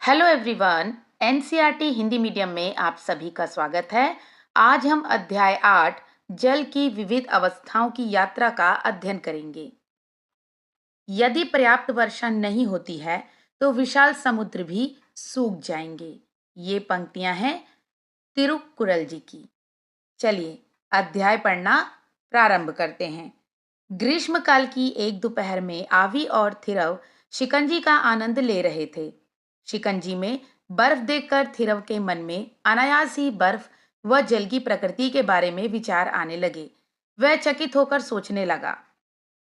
Hello everyone. NCERT Hindi medium में आप सभी का स्वागत है। आज हम अध्याय 8 जल की विविध अवस्थाओं की यात्रा का अध्ययन करेंगे। यदि पर्याप्त वर्षा नहीं होती है तो विशाल समुद्र भी सूख जाएंगे। ये पंक्तियां हैं तिरुकुरल जी की। चलिए अध्याय पढ़ना प्रारंभ करते हैं। ग्रीष्मकाल की एक दोपहर में आवी और थिरव शिकंजी का आनंद ले रहे थे। शिकंजी में बर्फ देखकर थिरव के मन में अनायास ही बर्फ व जल की प्रकृति के बारे में विचार आने लगे। वह चकित होकर सोचने लगा,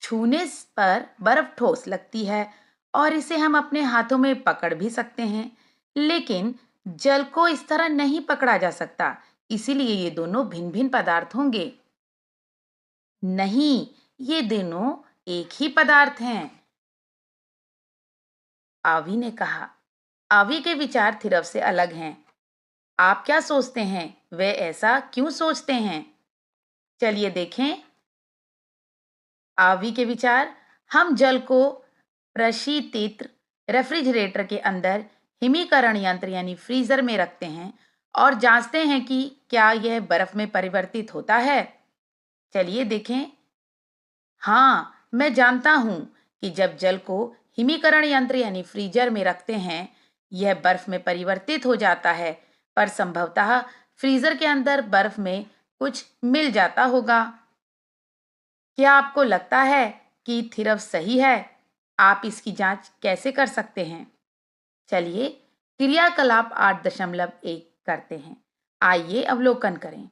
छूने पर बर्फ ठोस लगती है और इसे हम अपने हाथों में पकड़ भी सकते हैं, लेकिन जल को इस तरह नहीं पकड़ा जा सकता। इसीलिए ये दोनों भिन्न भिन्न पदार्थ होंगे। नहीं, ये दोनों एक ही पदार्थ हैं, आवी ने कहा। आवी के विचार थिरव से अलग हैं। आप क्या सोचते हैं? वे ऐसा क्यों सोचते हैं? चलिए देखें। आवी के विचार, हम जल को प्रशीतित रेफ्रिजरेटर के अंदर हिमीकरण यंत्र यानी फ्रीजर में रखते हैं और जांचते हैं कि क्या यह बर्फ में परिवर्तित होता है। चलिए देखें। हाँ, मैं जानता हूं कि जब जल को हिमीकरण यंत्र यानी फ्रीजर में रखते हैं, यह बर्फ में परिवर्तित हो जाता है, पर संभवतः फ्रीजर के अंदर बर्फ में कुछ मिल जाता होगा। क्या आपको लगता है कि थिरव सही है? आप इसकी जांच कैसे कर सकते हैं? चलिए क्रियाकलाप 8.1 करते हैं। आइए अवलोकन करें।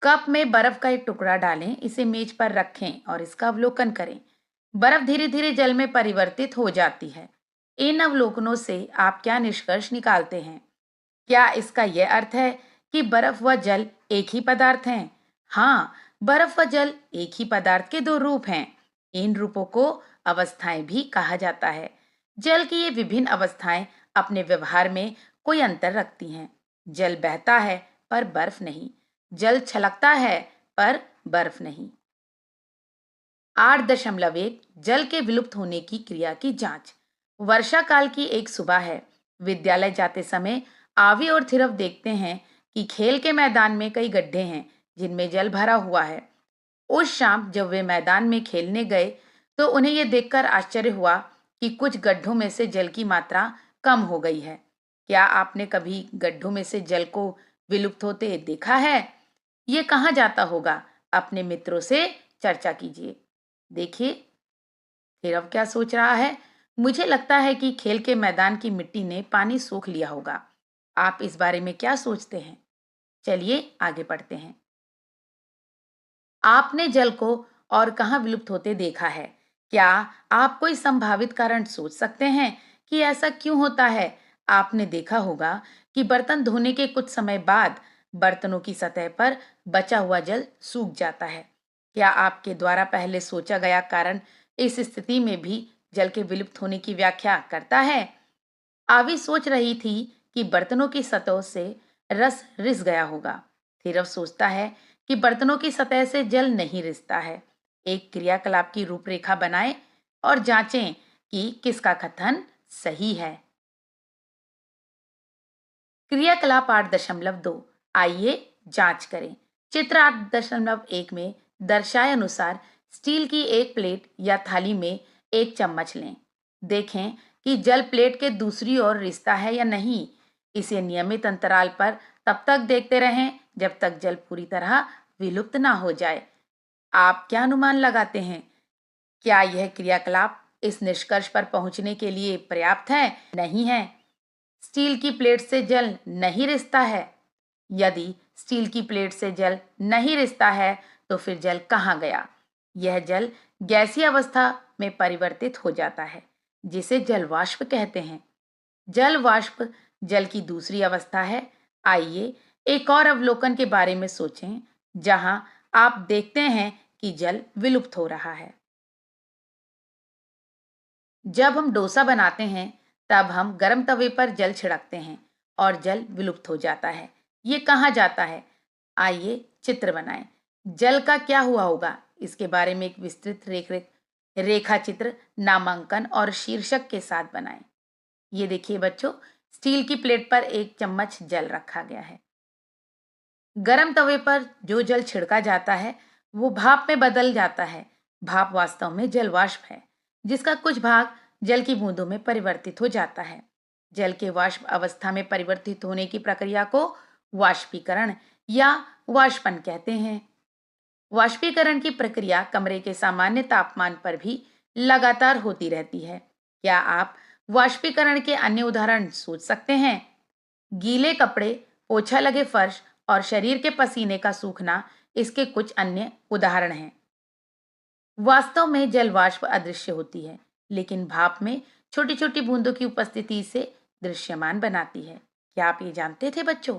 कप में बर्फ का एक टुकड़ा डालें, इसे मेज पर रखें और इसका अवलोकन करें। बर्फ धीरे धीरे जल में परिवर्तित हो जाती है। इन अवलोकनों से आप क्या निष्कर्ष निकालते हैं? क्या इसका यह अर्थ है कि बर्फ व जल एक ही पदार्थ हैं? हाँ, बर्फ व जल एक ही पदार्थ के दो रूप हैं। इन रूपों को अवस्थाएं भी कहा जाता है। जल की ये विभिन्न अवस्थाएं अपने व्यवहार में कोई अंतर रखती हैं। जल बहता है पर बर्फ नहीं। जल छलकता है पर बर्फ नहीं। 8.1 जल के विलुप्त होने की क्रिया की जांच। वर्षा काल की एक सुबह है। विद्यालय जाते समय आवी और थिरव देखते हैं कि खेल के मैदान में कई गड्ढे हैं जिनमें जल भरा हुआ है। उस शाम जब वे मैदान में खेलने गए तो उन्हें यह देखकर आश्चर्य हुआ कि कुछ गड्ढों में से जल की मात्रा कम हो गई है। क्या आपने कभी गड्ढों में से जल को विलुप्त होते देखा है? ये कहाँ जाता होगा? अपने मित्रों से चर्चा कीजिए। देखिए हीरव क्या सोच रहा है। मुझे लगता है कि खेल के मैदान की मिट्टी ने पानी सोख लिया होगा। आप इस बारे में क्या सोचते हैं? चलिए आगे बढ़ते हैं। आपने जल को और कहाँ विलुप्त होते देखा है? क्या आप कोई संभावित कारण सोच सकते हैं कि ऐसा क्यों होता है? आपने देखा होगा कि बर्तन धोने के कुछ समय बाद बर्तनों की सतह पर बचा हुआ जल सूख जाता है। क्या आपके द्वारा पहले सोचा गया कारण इस स्थिति में भी जल के विलुप्त होने की व्याख्या करता है? आवी सोच रही थी कि बर्तनों की सतह से रस रिस गया होगा। थिरव सोचता है कि बर्तनों की सतह से जल नहीं रिसता है। एक क्रियाकलाप की रूपरेखा बनाएं और जांचें कि किसका कथन सही है। क्रियाकलाप 8.2 आइए जांच करें। चित्र 8.1 में दर्शाए अनुसार स्टील की एक प्लेट या थाली में एक चम्मच लें। देखें कि जल प्लेट के दूसरी ओर रिसता है या नहीं। इसे नियमित अंतराल पर तब तक देखते रहें जब तक जल पूरी तरह विलुप्त ना हो जाए। आप क्या अनुमान लगाते हैं? क्या यह क्रियाकलाप इस निष्कर्ष पर पहुंचने के लिए पर्याप्त है? नहीं है। स्टील की प्लेट से जल नहीं रिसता है। यदि स्टील की प्लेट से जल नहीं रिसता है तो फिर जल कहाँ गया? यह जल गैसीय अवस्था में परिवर्तित हो जाता है, जिसे जल वाष्प कहते हैं। जल वाष्प जल की दूसरी अवस्था है। आइए एक और अवलोकन के बारे में सोचें जहां आप देखते हैं कि जल विलुप्त हो रहा है। जब हम डोसा बनाते हैं तब हम गर्म तवे पर जल छिड़कते हैं और जल विलुप्त हो जाता है। ये कहाँ जाता है? आइए चित्र बनाएं। जल का क्या हुआ होगा? इसके बारे में एक विस्तृत रेखा चित्र नामांकन और शीर्षक के साथ बनाएं। ये देखिए बच्चों, स्टील की प्लेट पर एक चम्मच जल रखा गया है। गरम तवे पर जो जल छिड़का जाता है वो भाप में बदल जाता है। भाप वास्तव में जल वाष्प है, जिसका कुछ भाग जल की बूंदों में परिवर्तित हो जाता है। जल के वाष्प अवस्था में परिवर्तित होने की प्रक्रिया को वाष्पीकरण या वाष्पन कहते हैं। वाष्पीकरण की प्रक्रिया कमरे के सामान्य तापमान पर भी लगातार होती रहती है। क्या आप वाष्पीकरण के अन्य उदाहरण सोच सकते हैं? गीले कपड़े, पोछा लगे फर्श और शरीर के पसीने का सूखना इसके कुछ अन्य उदाहरण हैं। वास्तव में जल वाष्प अदृश्य होती है, लेकिन भाप में छोटी छोटी बूंदों की उपस्थिति इसे दृश्यमान बनाती है। क्या आप ये जानते थे बच्चों?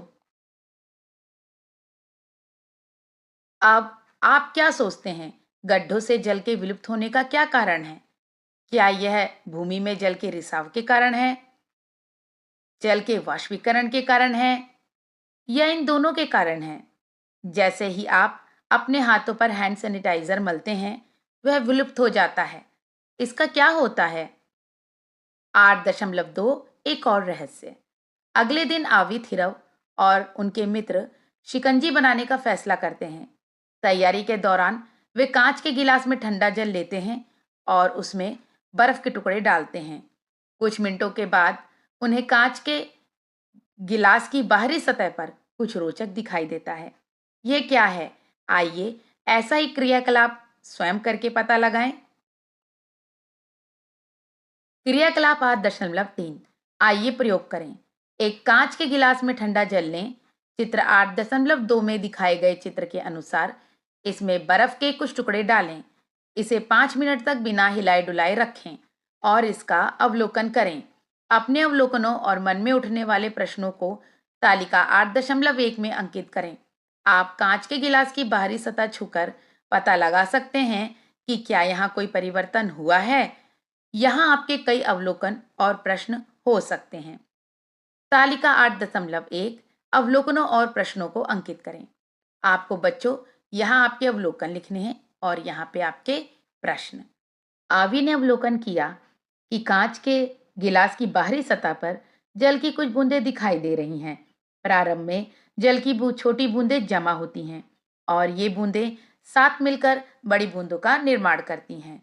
अब आप क्या सोचते हैं, गड्ढों से जल के विलुप्त होने का क्या कारण है? क्या यह भूमि में जल के रिसाव के कारण है, जल के वाष्पीकरण के कारण है, या इन दोनों के कारण है? जैसे ही आप अपने हाथों पर हैंड सैनिटाइजर मलते हैं, वह विलुप्त हो जाता है। इसका क्या होता है? 8.2 एक और रहस्य। अगले दिन आवी थिरव और उनके मित्र शिकंजी बनाने का फैसला करते हैं। तैयारी के दौरान वे कांच के गिलास में ठंडा जल लेते हैं और उसमें बर्फ के टुकड़े डालते हैं। कुछ मिनटों के बाद उन्हें कांच के गिलास की बाहरी सतह पर कुछ रोचक दिखाई देता है। यह क्या है? आइए ऐसा ही क्रियाकलाप स्वयं करके पता लगाएं। क्रियाकलाप 8.3। आइए प्रयोग करें। एक कांच के गिलास में ठंडा जल लें। चित्र 8.2 में दिखाए गए चित्र के अनुसार इसमें बर्फ के कुछ टुकड़े डालें। इसे 5 मिनट तक बिना हिलाए डुलाए रखें और इसका अवलोकन करें। अपने अवलोकनों और मन में उठने वाले प्रश्नों को तालिका 8.1 में अंकित करें। आप कांच के गिलास की बाहरी सतह छूकर पता लगा सकते हैं कि क्या यहाँ कोई परिवर्तन हुआ है। यहाँ आपके कई अवलोकन और प्रश्न हो सकते हैं। तालिका 8.1 अवलोकनों और प्रश्नों को अंकित करें। आपको बच्चों यहाँ आपके अवलोकन लिखने हैं और यहाँ पे आपके प्रश्न। आवी ने अवलोकन किया कि कांच के गिलास की बाहरी सतह पर जल की कुछ बूंदें दिखाई दे रही हैं। प्रारंभ में जल की छोटी बूंदें जमा होती हैं और ये बूंदें साथ मिलकर बड़ी बूंदों का निर्माण करती हैं।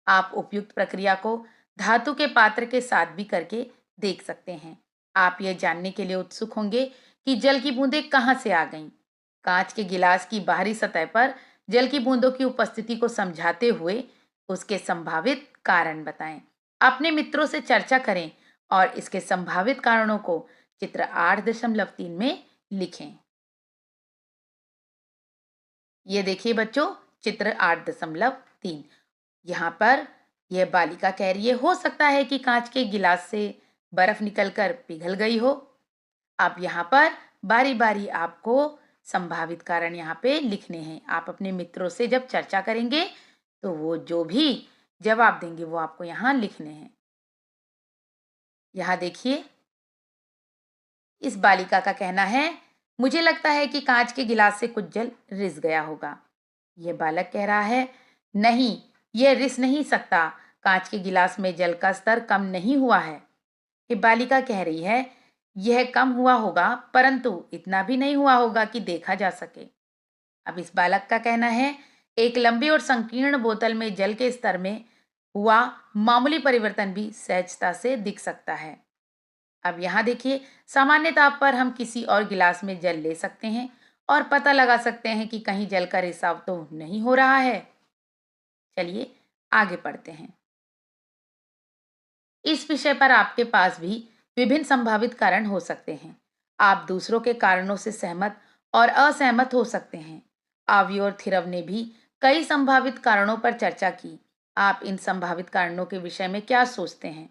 आप उपयुक्त प्रक्रिया को धातु के पात्र के साथ भी करके देख सकते हैं। आप यह जानने के लिए उत्सुक होंगे कि जल की बूंदें कहाँ से आ गईं। कांच के गिलास की बाहरी सतह पर जल की बूंदों की उपस्थिति को समझाते हुए उसके संभावित कारण बताएं। अपने मित्रों से चर्चा करें और इसके संभावित कारणों को चित्र 8.3 में लिखें। ये देखिए बच्चों, चित्र 8.3। यहाँ पर यह बालिका कह रही है, हो सकता है कि कांच के गिलास से बर्फ निकलकर पिघल गई हो। अब यहाँ पर बारी बारी आपको संभावित कारण यहाँ पे लिखने हैं। आप अपने मित्रों से जब चर्चा करेंगे तो वो जो भी जवाब देंगे वो आपको यहाँ लिखने हैं। यहाँ देखिए, इस बालिका का कहना है, मुझे लगता है कि कांच के गिलास से कुछ जल रिस गया होगा। यह बालक कह रहा है, नहीं, यह रिस नहीं सकता। कांच के गिलास में जल का स्तर कम नहीं हुआ है। ये बालिका कह रही है, यह कम हुआ होगा परंतु इतना भी नहीं हुआ होगा कि देखा जा सके। अब इस बालक का कहना है, एक लंबी और संकीर्ण बोतल में जल के स्तर में हुआ मामूली परिवर्तन भी सहजता से दिख सकता है। अब यहाँ देखिए, सामान्य ताप पर हम किसी और गिलास में जल ले सकते हैं और पता लगा सकते हैं कि कहीं जल का रिसाव तो नहीं हो रहा है। चलिए आगे पढ़ते हैं। इस विषय पर आपके पास भी विभिन्न संभावित कारण हो सकते हैं। आप दूसरों के कारणों से सहमत और असहमत हो सकते हैं। आवी और थिरव ने भी कई संभावित कारणों पर चर्चा की। आप इन संभावित कारणों के विषय में क्या सोचते हैं,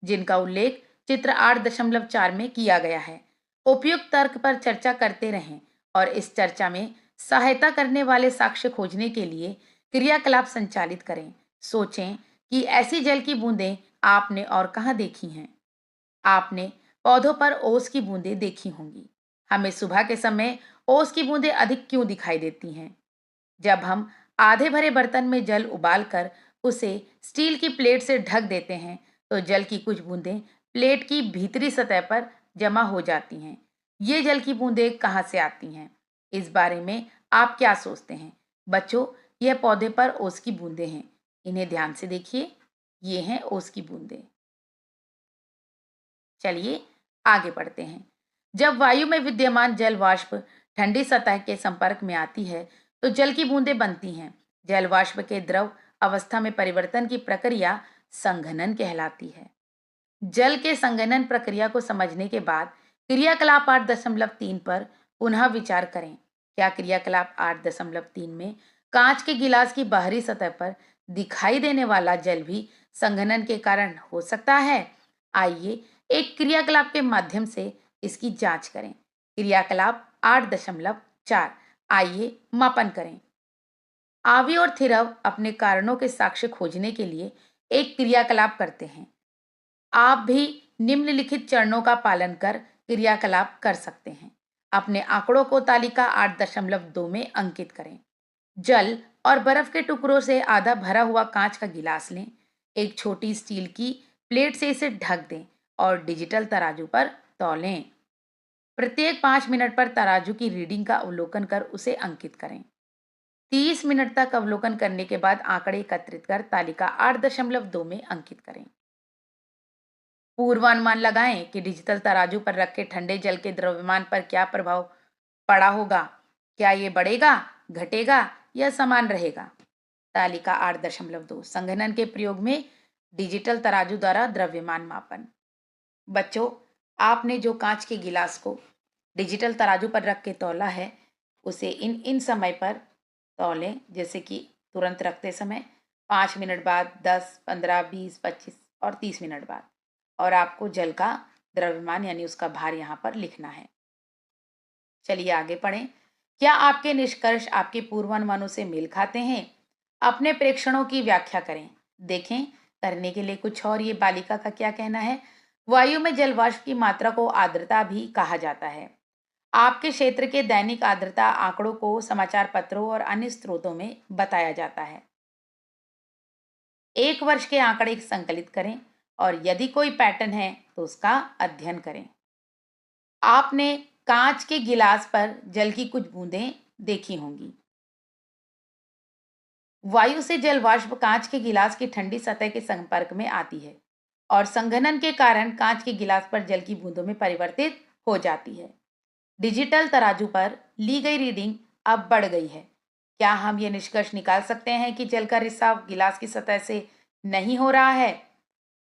जिनका उल्लेख चित्र 8.4 में किया गया है? उपयुक्त तर्क पर चर्चा करते रहें और इस चर्चा में सहायता करने वाले साक्ष्य खोजने के लिए क्रियाकलाप संचालित करें। सोचें कि ऐसी जल की बूंदें आपने और कहाँ देखी हैं। आपने पौधों पर ओस की बूंदें देखी होंगी। हमें सुबह के समय ओस की बूंदें अधिक क्यों दिखाई देती हैं? जब हम आधे भरे बर्तन में जल उबालकर उसे स्टील की प्लेट से ढक देते हैं तो जल की कुछ बूंदें प्लेट की भीतरी सतह पर जमा हो जाती हैं। ये जल की बूंदें कहाँ से आती हैं? इस बारे में आप क्या सोचते हैं? बच्चों, यह पौधे पर ओस की बूंदें हैं। इन्हें ध्यान से देखिए। ये हैं ओस की बूंदें। चलिए आगे बढ़ते हैं। जब वायु में विद्यमान जल वाष्प ठंडी सतह के संपर्क में आती है तो जल की बूंदें बनती हैं। जल वाष्प के द्रव अवस्था में परिवर्तन की प्रक्रिया संघनन कहलाती है। जल के संघनन प्रक्रिया को समझने के बाद क्रियाकलाप 8.3 पर पुनः विचार करें। क्या क्रियाकलाप 8.3 में कांच के गिलास की बाहरी सतह पर दिखाई देने वाला जल भी संघनन के कारण हो सकता है? आइए एक क्रियाकलाप के माध्यम से इसकी जांच करें। क्रियाकलाप 8.4, आइए मापन करें। आवी और थिरव अपने कारणों के साक्ष्य खोजने के लिए एक क्रियाकलाप करते हैं। आप भी निम्नलिखित चरणों का पालन कर क्रियाकलाप कर सकते हैं। अपने आंकड़ों को तालिका 8.2 में अंकित करें। जल और बर्फ के टुकड़ों से आधा भरा हुआ कांच का गिलास लें। एक छोटी स्टील की प्लेट से इसे ढक दें और डिजिटल तराजू पर तौलें। प्रत्येक 5 मिनट पर तराजू की रीडिंग का अवलोकन कर उसे अंकित करें। 30 मिनट तक अवलोकन करने के बाद आंकड़े एकत्रित कर तालिका 8.2 में अंकित करें। पूर्वानुमान लगाएं कि डिजिटल तराजू पर रखे ठंडे जल के द्रव्यमान पर क्या प्रभाव पड़ा होगा। क्या ये बढ़ेगा, घटेगा या समान रहेगा? तालिका 8.2 संघनन के प्रयोग में डिजिटल तराजू द्वारा द्रव्यमान मापन। बच्चों, आपने जो कांच के गिलास को डिजिटल तराजू पर रख के तौला है उसे इन इन समय पर तौलें, जैसे कि तुरंत रखते समय, 5 मिनट बाद, 10, 15, 20, 25 और 30 मिनट बाद। और आपको जल का द्रव्यमान यानी उसका भार यहाँ पर लिखना है। चलिए आगे पढ़ें। क्या आपके निष्कर्ष आपके पूर्वानुमानों से मेल खाते हैं? अपने प्रेक्षणों की व्याख्या करें। देखें करने के लिए कुछ और। ये बालिका का क्या कहना है? वायु में जल वाष्प की मात्रा को आर्द्रता भी कहा जाता है। आपके क्षेत्र के दैनिक आर्द्रता आंकड़ों को समाचार पत्रों और अन्य स्रोतों में बताया जाता है। 1 वर्ष के आंकड़े संकलित करें और यदि कोई पैटर्न है तो उसका अध्ययन करें। आपने कांच के गिलास पर जल की कुछ बूंदें देखी होंगी। वायु से जल वाष्प कांच के गिलास की ठंडी सतह के संपर्क में आती है और संघनन के कारण कांच के गिलास पर जल की बूंदों में परिवर्तित हो जाती है। डिजिटल तराजू पर ली गई रीडिंग अब बढ़ गई है। क्या हम ये निष्कर्ष निकाल सकते हैं कि जल का रिसाव गिलास की सतह से नहीं हो रहा है?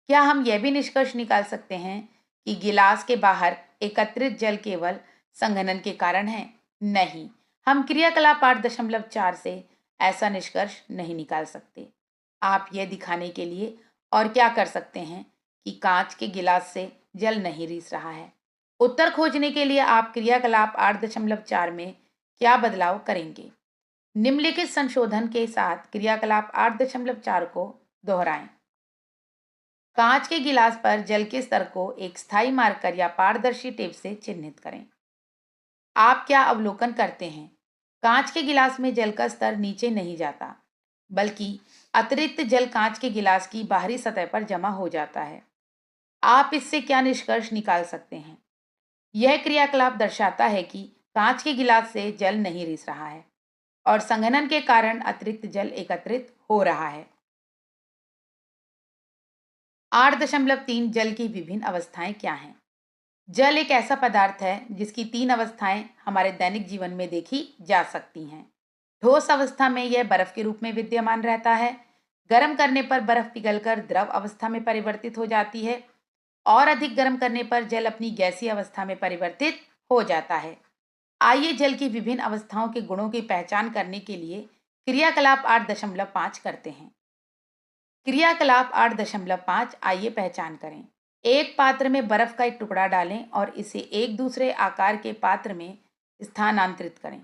क्या हम यह भी निष्कर्ष निकाल सकते हैं कि गिलास के बाहर एकत्रित जल केवल संघनन के कारण है? नहीं, हम क्रियाकलाप 8.4 से ऐसा निष्कर्ष नहीं निकाल सकते। आप यह दिखाने के लिए और क्या कर सकते हैं कि कांच के गिलास से जल नहीं रिस रहा है। उत्तर खोजने के लिए आप क्रियाकलाप 8.4 में क्या बदलाव करेंगे? निम्नलिखित संशोधन के साथ क्रियाकलाप 8.4 को दोहराएं। कांच के गिलास पर जल के स्तर को एक स्थायी मार्कर या पारदर्शी टेप से चिन्हित करें। आप क्या अवलोकन करते हैं? कांच के गिलास में जल का स्तर नीचे नहीं जाता, बल्कि अतिरिक्त जल कांच के गिलास की बाहरी सतह पर जमा हो जाता है। आप इससे क्या निष्कर्ष निकाल सकते हैं? यह क्रियाकलाप दर्शाता है कि कांच के गिलास से जल नहीं रिस रहा है और संघनन के कारण अतिरिक्त जल एकत्रित हो रहा है। 8.3 जल की विभिन्न अवस्थाएं क्या हैं? जल एक ऐसा पदार्थ है जिसकी 3 अवस्थाएं हमारे दैनिक जीवन में देखी जा सकती हैं। ठोस अवस्था में यह बर्फ के रूप में विद्यमान रहता है। गर्म करने पर बर्फ पिघलकर द्रव अवस्था में परिवर्तित हो जाती है और अधिक गर्म करने पर जल अपनी गैसीय अवस्था में परिवर्तित हो जाता है। आइए जल की विभिन्न अवस्थाओं के गुणों की पहचान करने के लिए क्रियाकलाप 8.5 करते हैं। क्रियाकलाप 8.5, आइए पहचान करें। एक पात्र में बर्फ का एक टुकड़ा डालें और इसे एक दूसरे आकार के पात्र में स्थानांतरित करें।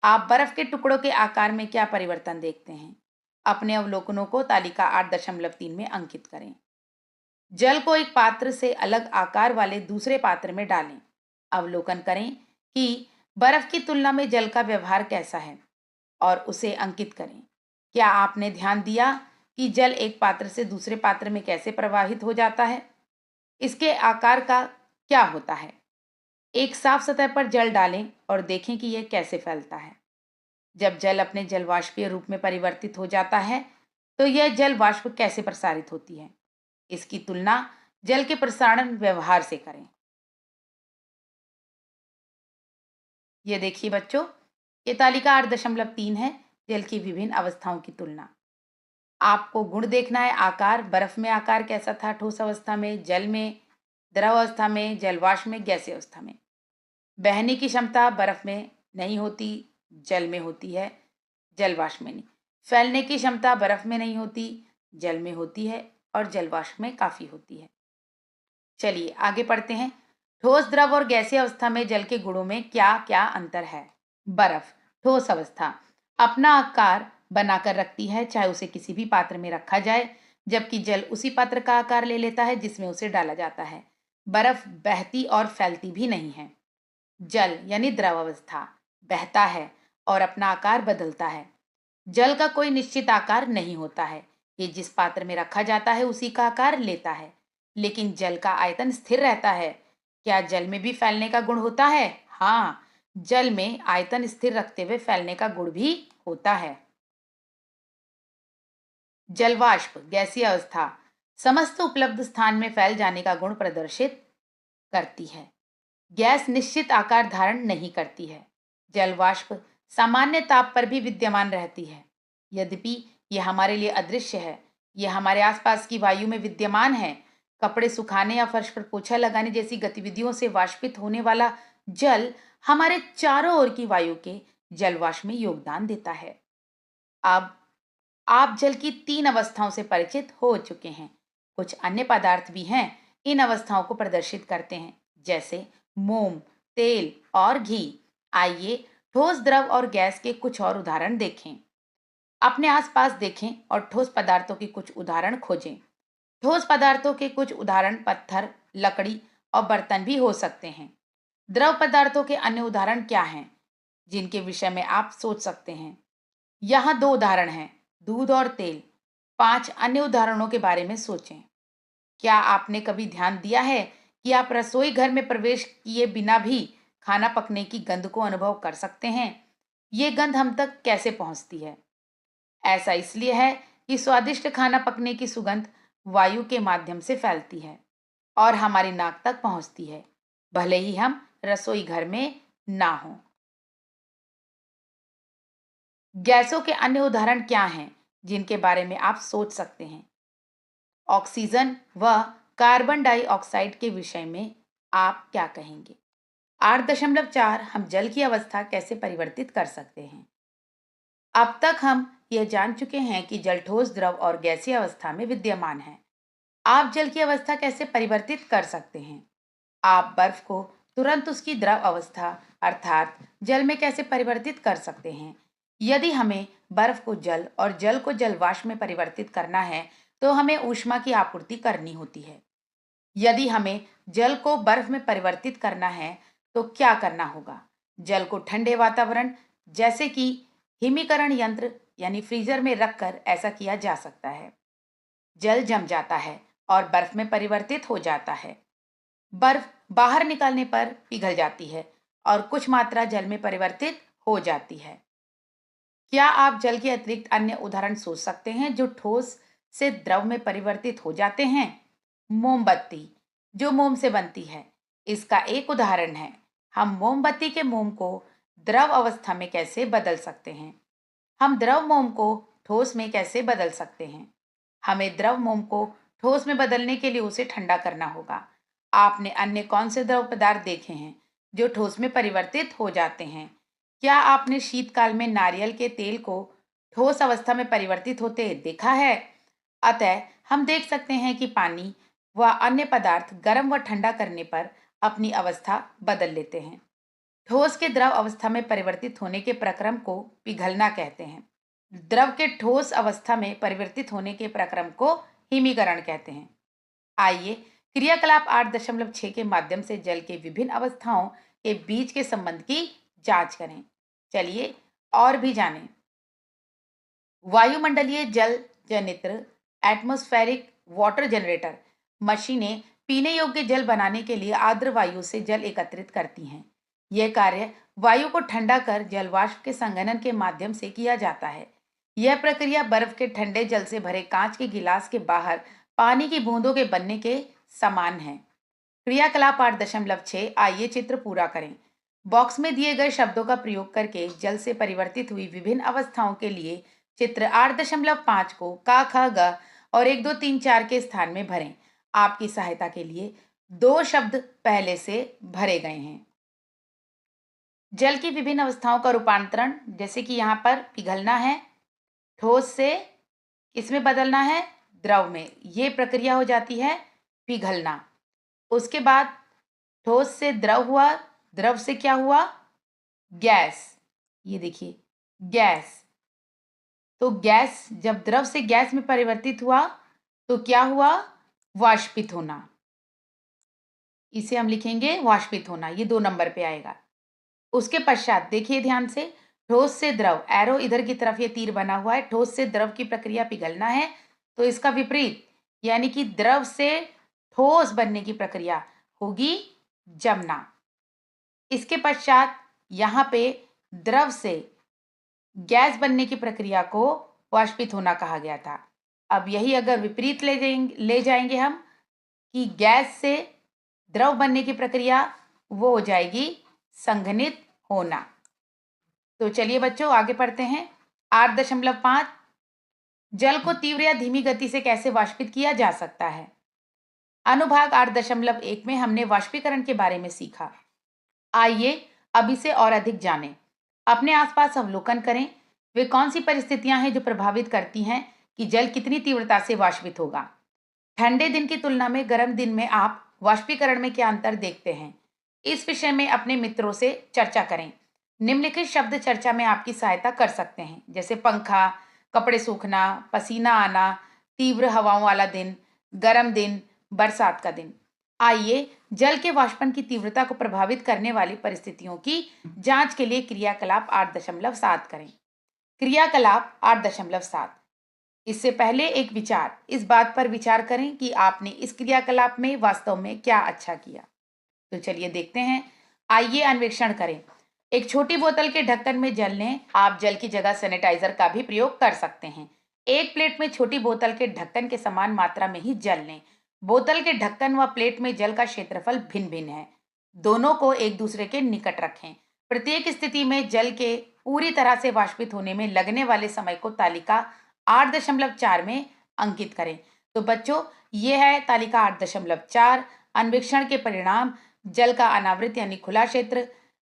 आप बर्फ के टुकड़ों के आकार में क्या परिवर्तन देखते हैं? अपने अवलोकनों को तालिका 8.3 में अंकित करें। जल को एक पात्र से अलग आकार वाले दूसरे पात्र में डालें। अवलोकन करें कि बर्फ की तुलना में जल का व्यवहार कैसा है और उसे अंकित करें। क्या आपने ध्यान दिया कि जल एक पात्र से दूसरे पात्र में कैसे प्रवाहित हो जाता है? इसके आकार का क्या होता है? एक साफ सतह पर जल डालें और देखें कि यह कैसे फैलता है। जब जल अपने जलवाष्पीय रूप में परिवर्तित हो जाता है, तो यह जल वाष्प कैसे प्रसारित होती है? इसकी तुलना जल के प्रसारण व्यवहार से करें। ये देखिए बच्चों, ये तालिका 8.3 है। जल की विभिन्न अवस्थाओं की तुलना। आपको गुण देखना है। आकार, बर्फ में आकार कैसा था? ठोस अवस्था में, जल में, द्रव अवस्था में, जलवाष्प में, गैसीय अवस्था में। बहने की क्षमता बर्फ में नहीं होती, जल में होती है, जलवाष्प में नहीं। फैलने की क्षमता बर्फ में नहीं होती, जल में होती है और जलवाष्प में काफी होती है। चलिए आगे पढ़ते हैं। ठोस, द्रव और गैसीय अवस्था में जल के गुणों में क्या क्या अंतर है? बर्फ ठोस अवस्था अपना आकार बनाकर रखती है, चाहे उसे किसी भी पात्र में रखा जाए, जबकि जल उसी पात्र का आकार ले लेता है जिसमें उसे डाला जाता है। बर्फ बहती और फैलती भी नहीं है। जल यानी द्रव अवस्था बहता है और अपना आकार बदलता है। जल का कोई निश्चित आकार नहीं होता है, ये जिस पात्र में रखा जाता है उसी का आकार लेता है। लेकिन जल का आयतन स्थिर रहता है। क्या जल में भी फैलने का गुण होता है? हाँ, जल में आयतन स्थिर रखते हुए फैलने का गुण भी होता है। जलवाष्प गैसीय अवस्था समस्त उपलब्ध स्थान में फैल जाने का गुण प्रदर्शित करती है। गैस निश्चित आकार धारण नहीं करती है। जलवाष्प सामान्य ताप पर भी विद्यमान रहती है। यद्यपि यह हमारे लिए अदृश्य है, यह हमारे आसपास की वायु में विद्यमान है। कपड़े सुखाने या फर्श पर पोछा लगाने जैसी गतिविधियों से वाष्पित होने वाला जल हमारे चारों ओर की वायु के जलवाष्प में योगदान देता है। अब आप जल की 3 अवस्थाओं से परिचित हो चुके हैं। कुछ अन्य पदार्थ भी हैं, इन अवस्थाओं को प्रदर्शित करते हैं, जैसे मोम, तेल और घी। आइए ठोस, द्रव और गैस के कुछ और उदाहरण देखें। अपने आसपास देखें और ठोस पदार्थों के कुछ उदाहरण खोजें। ठोस पदार्थों के कुछ उदाहरण पत्थर, लकड़ी और बर्तन भी हो सकते हैं। द्रव पदार्थों के अन्य उदाहरण क्या हैं, जिनके विषय में आप सोच सकते हैं? यहाँ 2 उदाहरण हैं, दूध और तेल। 5 अन्य उदाहरणों के बारे में सोचें। क्या आपने कभी ध्यान दिया है कि आप रसोई घर में प्रवेश किए बिना भी खाना पकने की गंध को अनुभव कर सकते हैं? ये गंध हम तक कैसे पहुंचती है? ऐसा इसलिए है कि स्वादिष्ट खाना पकने की सुगंध वायु के माध्यम से फैलती है और हमारी नाक तक पहुंचती है, भले ही हम रसोई घर में ना हों। गैसों के अन्य उदाहरण क्या हैं, जिनके बारे में आप सोच सकते हैं? ऑक्सीजन व कार्बन डाइऑक्साइड के विषय में आप क्या कहेंगे? 8.4 हम जल की अवस्था कैसे परिवर्तित कर सकते हैं? अब तक हम यह जान चुके हैं कि जल ठोस, द्रव और गैसीय अवस्था में विद्यमान है। आप जल की अवस्था कैसे परिवर्तित कर सकते हैं? आप बर्फ को तुरंत उसकी द्रव अवस्था अर्थात जल में कैसे परिवर्तित कर सकते हैं? यदि हमें बर्फ को जल और जल को जलवाष्प में परिवर्तित करना है, तो हमें ऊष्मा की आपूर्ति करनी होती है। यदि हमें जल को बर्फ में परिवर्तित करना है, तो क्या करना होगा? जल को ठंडे वातावरण जैसे कि हिमीकरण यंत्र यानी फ्रीजर में रखकर ऐसा किया जा सकता है। जल जम जाता है और बर्फ में परिवर्तित हो जाता है। बर्फ बाहर निकालने पर पिघल जाती है और कुछ मात्रा जल में परिवर्तित हो जाती है। क्या आप जल के अतिरिक्त अन्य उदाहरण सोच सकते हैं जो ठोस से द्रव में परिवर्तित हो जाते हैं? मोमबत्ती, जो मोम से बनती है, इसका एक उदाहरण है। हम मोमबत्ती के मोम को द्रव अवस्था में कैसे बदल सकते हैं? हम द्रव मोम को ठोस में कैसे बदल सकते हैं? हमें द्रव मोम को ठोस में बदलने के लिए उसे ठंडा करना होगा। आपने अन्य कौन से द्रव पदार्थ देखे हैं जो ठोस में परिवर्तित हो जाते हैं? क्या आपने शीतकाल में नारियल के तेल को ठोस अवस्था में परिवर्तित होते देखा है? अतः हम देख सकते हैं कि पानी व अन्य पदार्थ गर्म व ठंडा करने पर अपनी अवस्था बदल लेते हैं। ठोस के द्रव अवस्था में परिवर्तित होने के प्रक्रम को पिघलना कहते हैं। द्रव के ठोस अवस्था में परिवर्तित होने के प्रक्रम को हिमीकरण कहते हैं। आइए क्रियाकलाप 8.6 के माध्यम से जल के विभिन्न अवस्थाओं के बीच के संबंध की जांच करें। चलिए और भी जानें। वायुमंडलीय जल जनित्र एटमॉस्फेरिक वाटर जनरेटर मशीनें पीने योग्य जल बनाने के लिए आर्द्र वायु से जल एकत्रित करती हैं। यह कार्य वायु को ठंडा कर जल वाष्प के संघनन के माध्यम से किया जाता है। यह प्रक्रिया बर्फ के ठंडे जल से भरे कांच के गिलास के बाहर पानी की बूंदों के बनने के समान है। क्रियाकलाप 8.6 आइए चित्र पूरा करें। बॉक्स में दिए गए शब्दों का प्रयोग करके जल से परिवर्तित हुई विभिन्न अवस्थाओं के लिए चित्र 8.5 को का ख ग और 1 2 3 4 के स्थान में भरें। आपकी सहायता के लिए 2 शब्द पहले से भरे गए हैं। जल की विभिन्न अवस्थाओं का रूपांतरण, जैसे कि यहाँ पर पिघलना है, ठोस से इसमें बदलना है द्रव में, ये प्रक्रिया हो जाती है पिघलना। उसके बाद ठोस से द्रव हुआ, द्रव से क्या हुआ, गैस। ये देखिए गैस। तो गैस जब द्रव से गैस में परिवर्तित हुआ तो क्या हुआ, वाष्पित होना। इसे हम लिखेंगे वाष्पित होना, ये 2 नंबर पे आएगा। उसके पश्चात देखिए ध्यान से, ठोस से द्रव, एरो इधर की तरफ ये तीर बना हुआ है, ठोस से द्रव की प्रक्रिया पिघलना है, तो इसका विपरीत यानी कि द्रव से ठोस बनने की प्रक्रिया होगी जमना। इसके पश्चात यहाँ पे द्रव से गैस बनने की प्रक्रिया को वाष्पित होना कहा गया था। अब यही अगर विपरीत ले जाएंगे हम कि गैस से द्रव बनने की प्रक्रिया, वो हो जाएगी संघनित होना। तो चलिए बच्चों आगे पढ़ते हैं। 8.5 जल को तीव्र या धीमी गति से कैसे वाष्पित किया जा सकता है। अनुभाग 8.1 में हमने वाष्पीकरण के बारे में सीखा। आइए अब इसे और अधिक जानें। अपने आसपास अवलोकन करें, वे कौन सी परिस्थितियां हैं जो प्रभावित करती हैं कि जल कितनी तीव्रता से वाष्पित होगा। ठंडे दिन की तुलना में गर्म दिन में आप वाष्पीकरण में क्या अंतर देखते हैं, इस विषय में अपने मित्रों से चर्चा करें। निम्नलिखित शब्द चर्चा में आपकी सहायता कर सकते हैं, जैसे पंखा, कपड़े सूखना, पसीना आना, तीव्र हवाओं वाला दिन, गर्म दिन, बरसात का दिन। आइए जल के वाष्पन की तीव्रता को प्रभावित करने वाली परिस्थितियों की जांच के लिए क्रियाकलाप 8.7 करें। क्रियाकलाप 8.7। इससे पहले एक विचार, इस बात पर विचार करें कि आपने इस क्रियाकलाप में वास्तव में क्या अच्छा किया। तो चलिए देखते हैं। आइए अन्वेषण करें। एक छोटी बोतल के ढक्कन में जल लें। आप जल की जगह सैनिटाइजर का भी प्रयोग कर सकते हैं। एक प्लेट में छोटी बोतल के ढक्कन के समान मात्रा में ही जल लें। बोतल के ढक्कन व प्लेट में जल का क्षेत्रफल भिन्न भिन्न है। दोनों को एक दूसरे के निकट रखें। प्रत्येक स्थिति में जल के पूरी तरह से वाष्पित होने में लगने वाले समय को तालिका 8.4 में अंकित करें। तो बच्चों ये है तालिका 8.4। अन्वेषण के परिणाम, जल का अनावृत यानी खुला क्षेत्र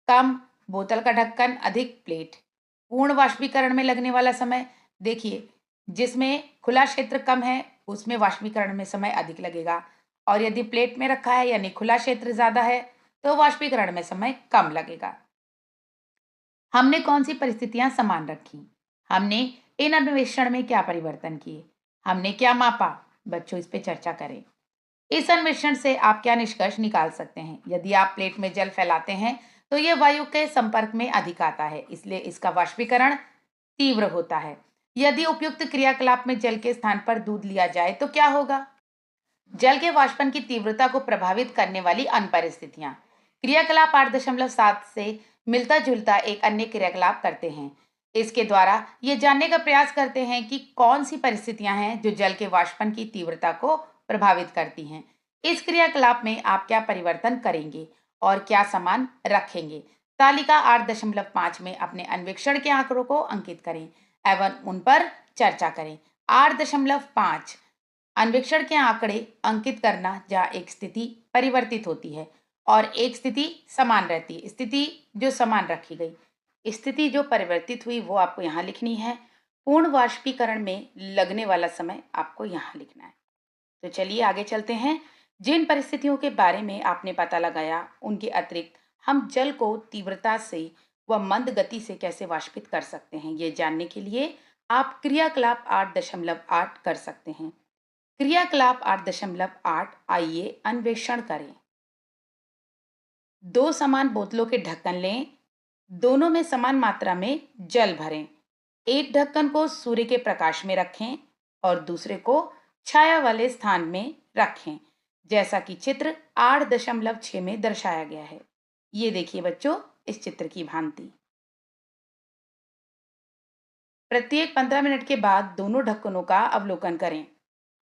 कम, बोतल का ढक्कन अधिक, प्लेट। पूर्ण वाष्पीकरण में लगने वाला समय, देखिए जिसमें खुला क्षेत्र कम है उसमें वाष्पीकरण में समय अधिक लगेगा, और यदि प्लेट में रखा है यानी खुला क्षेत्र ज्यादा है तो वाष्पीकरण में समय कम लगेगा। हमने कौन सी परिस्थितियां समान रखी, हमने इन अन्वेषण में क्या परिवर्तन किए, हमने क्या मापा, बच्चों इस पे चर्चा करें। इस अन्वेषण से आप क्या निष्कर्ष निकाल सकते हैं। यदि आप प्लेट में जल फैलाते हैं तो यह वायु के संपर्क में अधिक आता है, इसलिए इसका वाष्पीकरण तीव्र होता है। यदि उपयुक्त क्रियाकलाप में जल के स्थान पर दूध लिया जाए तो क्या होगा। जल के वाष्पन की तीव्रता को प्रभावित करने वाली अन्य परिस्थितियां। क्रियाकलाप 8.7 से मिलता जुलता एक अन्य क्रियाकलाप करते हैं। इसके द्वारा ये जानने का प्रयास करते हैं कि कौन सी परिस्थितियां हैं जो जल के वाष्पन की तीव्रता को प्रभावित करती हैं। इस क्रियाकलाप में आप क्या परिवर्तन करेंगे और क्या समान रखेंगे। तालिका 8.5 में अपने अन्वेषण के आंकड़ों को अंकित करें एवं उन पर चर्चा करें। 8.5 अन्वेषण के आंकड़े अंकित करना जहाँ एक स्थिति परिवर्तित होती है और एक स्थिति समान रहती है। स्थिति जो समान रखी गई, स्थिति जो परिवर्तित हुई वो आपको यहाँ लिखनी है। पूर्ण वाष्पीकरण में लगने वाला समय आपको यहाँ लिखना है। तो चलिए आगे चलते हैं। जिन परिस्थितियों के बारे में आपने पता लगाया उनके अतिरिक्त हम जल को तीव्रता से व मंद गति से कैसे वाष्पित कर सकते हैं, ये जानने के लिए आप क्रियाकलाप 8.8 कर सकते हैं। क्रियाकलाप 8.8 आइए अन्वेषण करें। 2 समान बोतलों के ढक्कन लें, दोनों में समान मात्रा में जल भरें। एक ढक्कन को सूर्य के प्रकाश में रखें और दूसरे को छाया वाले स्थान में रखें। जैसा कि चित्र 8.6 में दर्शाया गया है। ये देखिए बच्चों इस चित्र की भांति। प्रत्येक 15 मिनट के बाद दोनों ढक्कनों का अवलोकन करें।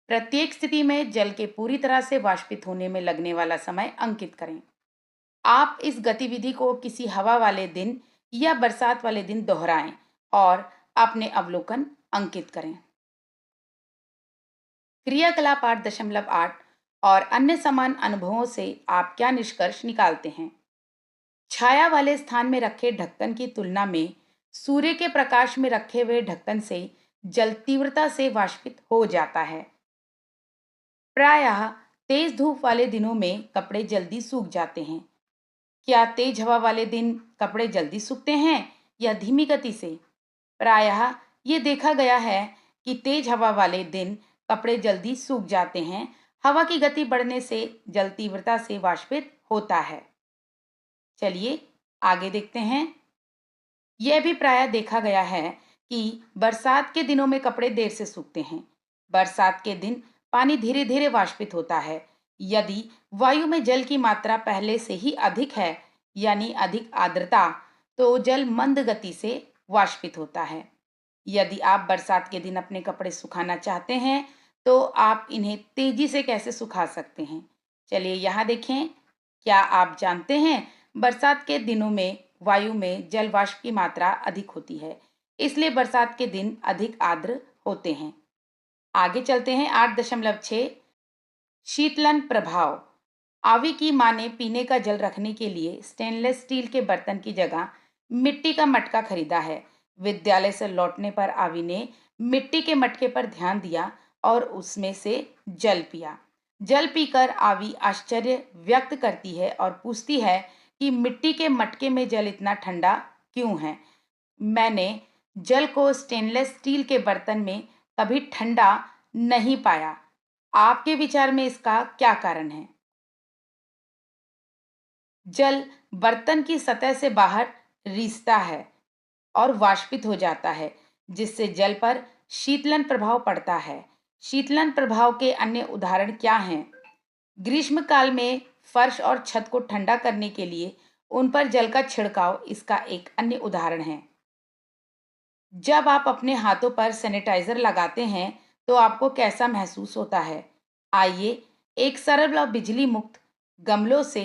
प्रत्येक स्थिति में जल के पूरी तरह से वाष्पित होने में लगने वाला समय अंकित करें। आप इस गतिविधि को किसी हवा वाले दिन या बरसात वाले दिन दोहराएं और अपने अवलोकन अंकित करें। क्रियाकलाप 8.8 और अन्य समान अनुभवों से आप क्या निष्कर्ष निकालते हैं? छाया वाले स्थान में रखे ढक्कन की तुलना में सूर्य के प्रकाश में रखे हुए ढक्कन से जल तीव्रता से वाष्पित हो जाता है। प्रायः तेज धूप वाले दिनों में कपड़े जल्दी सूख जाते हैं। क्या तेज हवा वाले दिन कपड़े जल्दी सूखते हैं या धीमी गति से? प्रायः ये देखा गया है कि तेज हवा वाले दिन कपड़े जल्दी सूख जाते हैं। हवा की गति बढ़ने से जल तीव्रता से वाष्पित होता है। चलिए आगे देखते हैं। यह भी प्रायः देखा गया है कि बरसात के दिनों में कपड़े देर से सूखते हैं। बरसात के दिन पानी धीरे धीरे वाष्पित होता है। यदि वायु में जल की मात्रा पहले से ही अधिक है, यानी अधिक आर्द्रता, तो जल मंद गति से वाष्पित होता है। यदि आप बरसात के दिन अपने कपड़े सुखाना चाहते हैं, तो आप इन्हें तेजी से कैसे सुखा सकते हैं? चलिए यहाँ देखें। क्या आप जानते हैं बरसात के दिनों में वायु में जल वाष्प की मात्रा अधिक होती है, इसलिए बरसात के दिन अधिक आर्द्र होते हैं। आगे चलते हैं। 8.6 शीतलन प्रभाव। आवी की मां ने पीने का जल रखने के लिए स्टेनलेस स्टील के बर्तन की जगह मिट्टी का मटका खरीदा है। विद्यालय से लौटने पर आवी ने मिट्टी के मटके पर ध्यान दिया और उसमें से जल पिया। जल पीकर आवी आश्चर्य व्यक्त करती है और पूछती है कि मिट्टी के मटके में जल इतना ठंडा क्यों है? मैंने जल को स्टेनलेस स्टील के बर्तन में कभी ठंडा नहीं पाया। आपके विचार में इसका क्या कारण है? जल बर्तन की सतह से बाहर रिसता है और वाष्पित हो जाता है, जिससे जल पर शीतलन प्रभाव पड़ता है। शीतलन प्रभाव के अन्य उदाहरण क्या हैं? ग्रीष्म काल में फर्श और छत को ठंडा करने के लिए उन पर जल का छिड़काव इसका एक अन्य उदाहरण है। जब आप अपने हाथों पर सैनिटाइजर लगाते हैं, तो आपको कैसा महसूस होता है? आइए एक सरल और बिजली मुक्त गमलों से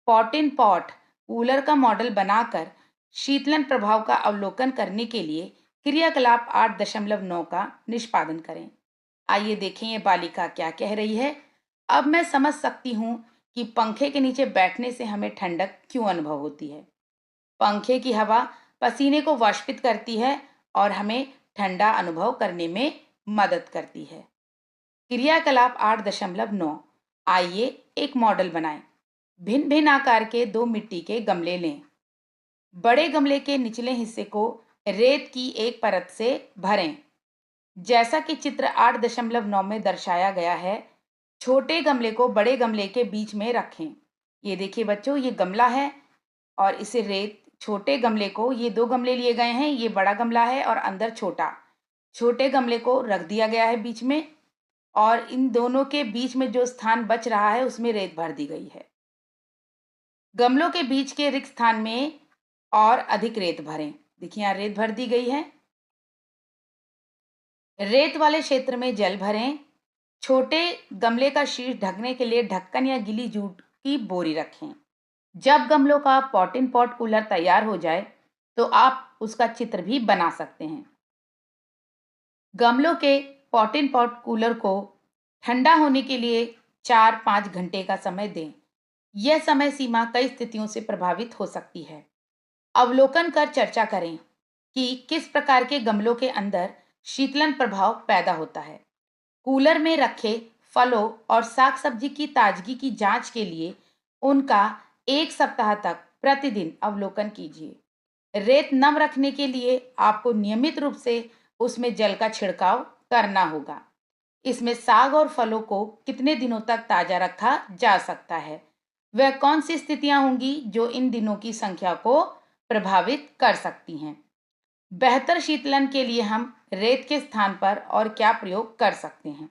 पॉट इन पॉट कूलर का मॉडल बनाकर शीतलन प्रभाव का अवलोकन करने के लिए क्रियाकलाप 8.9 का निष्पादन करें। आइए देखें ये बालिका क्या कह रही है। अब मैं समझ सकती हूँ कि पंखे के नीचे बैठने से हमें ठंडक क्यों अनुभव होती है। पंखे की हवा पसीने को वाष्पित करती है और हमें ठंडा अनुभव करने में मदद करती है। क्रियाकलाप 8.9। आइए एक मॉडल बनाएं। भिन्न भिन्न आकार के दो मिट्टी के गमले लें। बड़े गमले के निचले हिस्से को रेत की एक परत से भरें, जैसा कि चित्र 8.9 में दर्शाया गया है। छोटे गमले को बड़े गमले के बीच में रखें। ये देखिए बच्चों, ये गमला है और इसे रेत, छोटे गमले को, ये दो गमले लिए गए हैं, ये बड़ा गमला है और अंदर छोटा। छोटे गमले को रख दिया गया है बीच में और इन दोनों के बीच में जो स्थान बच रहा है उसमें रेत भर दी गई है। गमलों के बीच के रिक्त स्थान में और अधिक रेत भरें। देखिए यहाँ रेत भर दी गई है। रेत वाले क्षेत्र में जल भरें। छोटे गमले का शीर्ष ढकने के लिए ढक्कन या गीली जूट की बोरी रखें। जब गमलों का पॉट इन पॉट कूलर तैयार हो जाए, तो आप उसका चित्र भी बना सकते हैं। गमलों के पॉट इन पॉट कूलर को ठंडा होने के लिए 4-5 घंटे का समय दें। यह समय सीमा कई स्थितियों से प्रभावित हो सकती है। अवलोकन कर चर्चा करें कि किस प्रकार के गमलों के अंदर शीतलन प्रभाव पैदा होता है। कूलर में रखे फलों और साग सब्जी की ताजगी की जांच के लिए उनका 1 सप्ताह तक प्रतिदिन अवलोकन कीजिए। रेत नम रखने के लिए आपको नियमित रूप से उसमें जल का छिड़काव करना होगा। इसमें साग और फलों को कितने दिनों तक ताजा रखा जा सकता है? वह कौन सी स्थितियां होंगी जो इन दिनों की संख्या को प्रभावित कर सकती हैं? बेहतर शीतलन के लिए हम रेत के स्थान पर और क्या प्रयोग कर सकते हैं?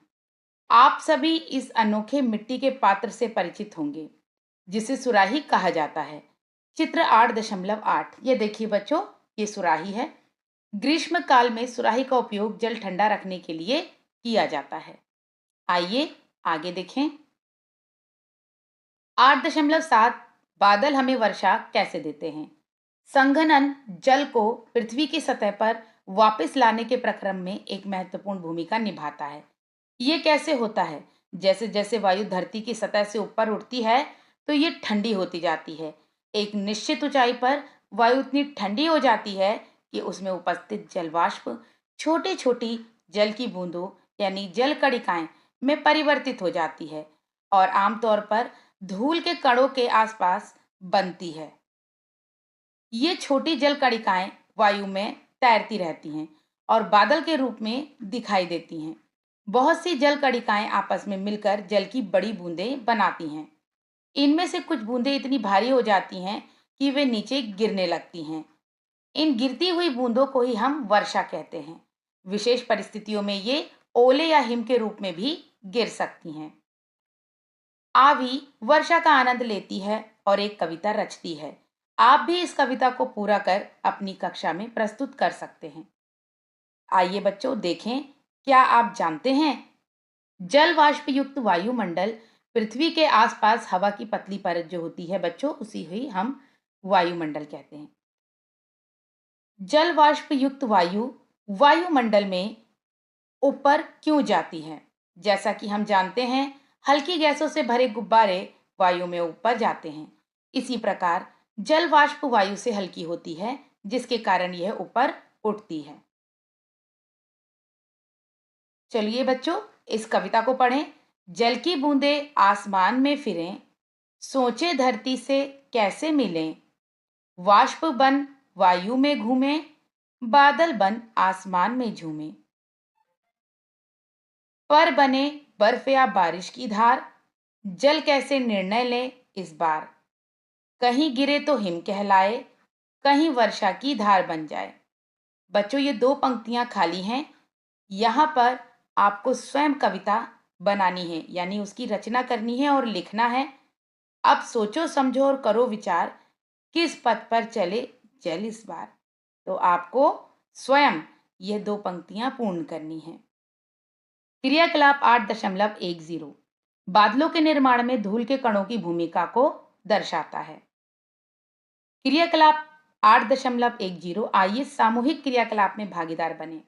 आप सभी इस अनोखे मिट्टी के पात्र से परिचित होंगे जिसे सुराही कहा जाता है। चित्र 8.8, ये देखिए बच्चों, ये सुराही है। ग्रीष्म काल में सुराही का उपयोग जल ठंडा रखने के लिए किया जाता है। आइए आगे देखें। 8.7, बादल हमें वर्षा कैसे देते हैं। संघनन जल को पृथ्वी की सतह पर वापस लाने के प्रक्रम में एक महत्वपूर्ण भूमिका निभाता है। ये कैसे होता है? जैसे जैसे वायु धरती की सतह से ऊपर उठती है तो ये ठंडी होती जाती है। एक निश्चित ऊंचाई पर वायु इतनी ठंडी हो जाती है कि उसमें उपस्थित जलवाष्प छोटी छोटी जल की बूंदों यानी जल कणिकाएं में परिवर्तित हो जाती है और आमतौर पर धूल के कणों के आसपास बनती है। ये छोटी जल कणिकाएं वायु में तैरती रहती हैं और बादल के रूप में दिखाई देती हैं। बहुत सी जल कणिकाएं आपस में मिलकर जल की बड़ी बूंदें बनाती हैं। इनमें से कुछ बूंदें इतनी भारी हो जाती हैं कि वे नीचे गिरने लगती हैं। इन गिरती हुई बूंदों को ही हम वर्षा कहते हैं। विशेष परिस्थितियों में ये ओले या हिम के रूप में भी गिर सकती हैं। आवी वर्षा का आनंद लेती है और एक कविता रचती है। आप भी इस कविता को पूरा कर अपनी कक्षा में प्रस्तुत कर सकते हैं। आइए बच्चों देखें, क्या आप जानते हैं जल वाष्प युक्त वायुमंडल पृथ्वी के आसपास हवा की पतली परत जो होती है बच्चों, उसी ही हम वायुमंडल कहते हैं। जल वाष्प युक्त वायु वायुमंडल में ऊपर क्यों जाती है? जैसा कि हम जानते हैं हल्की गैसों से भरे गुब्बारे वायु में ऊपर जाते हैं। इसी प्रकार जल वाष्प वायु से हल्की होती है जिसके कारण यह ऊपर उठती है। चलिए बच्चों, इस कविता को पढ़ें। जल की बूंदें आसमान में फिरें, सोचे धरती से कैसे मिलें। वाष्प बन वायु में घूमें, बादल बन आसमान में झूमें। पर बने बर्फ या बारिश की धार, जल कैसे निर्णय ले इस बार। कहीं गिरे तो हिम कहलाए, कहीं वर्षा की धार बन जाए। बच्चों, ये दो पंक्तियां खाली हैं। यहाँ पर आपको स्वयं कविता बनानी है, यानी उसकी रचना करनी है और लिखना है। अब सोचो समझो और करो विचार, किस पथ पर चले जल इस बार। तो आपको स्वयं ये दो पंक्तियां पूर्ण करनी है। क्रियाकलाप 8.10, बादलों के निर्माण में धूल के कणों की भूमिका को दर्शाता है। क्रियाकलाप 8.10, आइए सामूहिक क्रियाकलाप में भागीदार बने।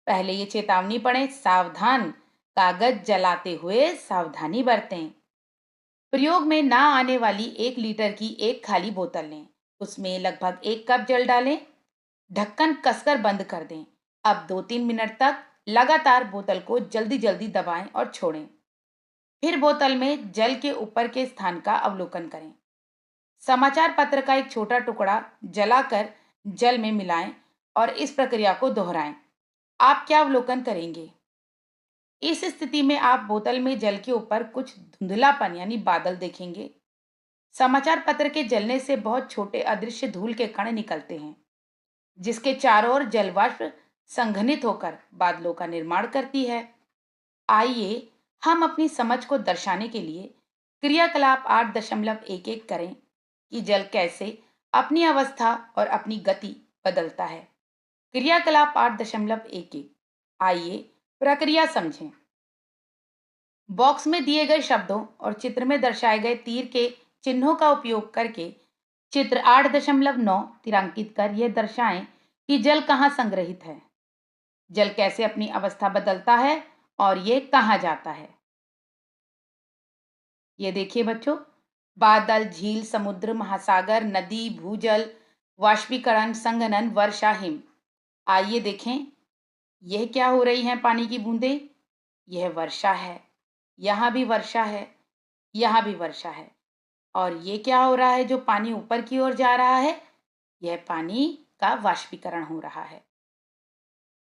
पहले ये चेतावनी पढ़ें, सावधान, कागज जलाते हुए सावधानी बरतें। प्रयोग में ना आने वाली 1 लीटर की एक खाली बोतल लें, उसमें लगभग 1 कप जल डालें, ढक्कन कसकर बंद कर दें। अब 2-3 मिनट तक लगातार बोतल को जल्दी जल्दी दबाएं और छोड़ें। फिर बोतल में जल के ऊपर के स्थान का अवलोकन करें। समाचार पत्र का एक छोटा टुकड़ा जलाकर जल में मिलाएं और इस प्रक्रिया को दोहराएं। आप क्या अवलोकन करेंगे? इस स्थिति में आप बोतल में जल के ऊपर कुछ धुंधलापन यानी बादल देखेंगे। समाचार पत्र के जलने से बहुत छोटे अदृश्य धूल के कण निकलते हैं जिसके चारों ओर जलवाष्प संघनित होकर बादलों का निर्माण करती है। आइए हम अपनी समझ को दर्शाने के लिए क्रियाकलाप 8.11 करें कि जल कैसे अपनी अवस्था और अपनी गति बदलता है। क्रियाकलाप 8.11, आइए प्रक्रिया समझें। बॉक्स में दिए गए शब्दों और चित्र में दर्शाए गए तीर के चिन्हों का उपयोग करके चित्र 8.9 तिरांकित कर यह दर्शाएं कि जल कहाँ संग्रहित है, जल कैसे अपनी अवस्था बदलता है और ये कहाँ जाता है। ये देखिए बच्चों, बादल, झील, समुद्र, महासागर, नदी, भूजल, वाष्पीकरण, संघनन, वर्षा, हिम। आइए देखें, यह क्या हो रही हैं पानी की बूंदें? यह वर्षा है। यहाँ भी वर्षा है, यहाँ भी वर्षा है। और ये क्या हो रहा है जो पानी ऊपर की ओर जा रहा है? यह पानी का वाष्पीकरण हो रहा है।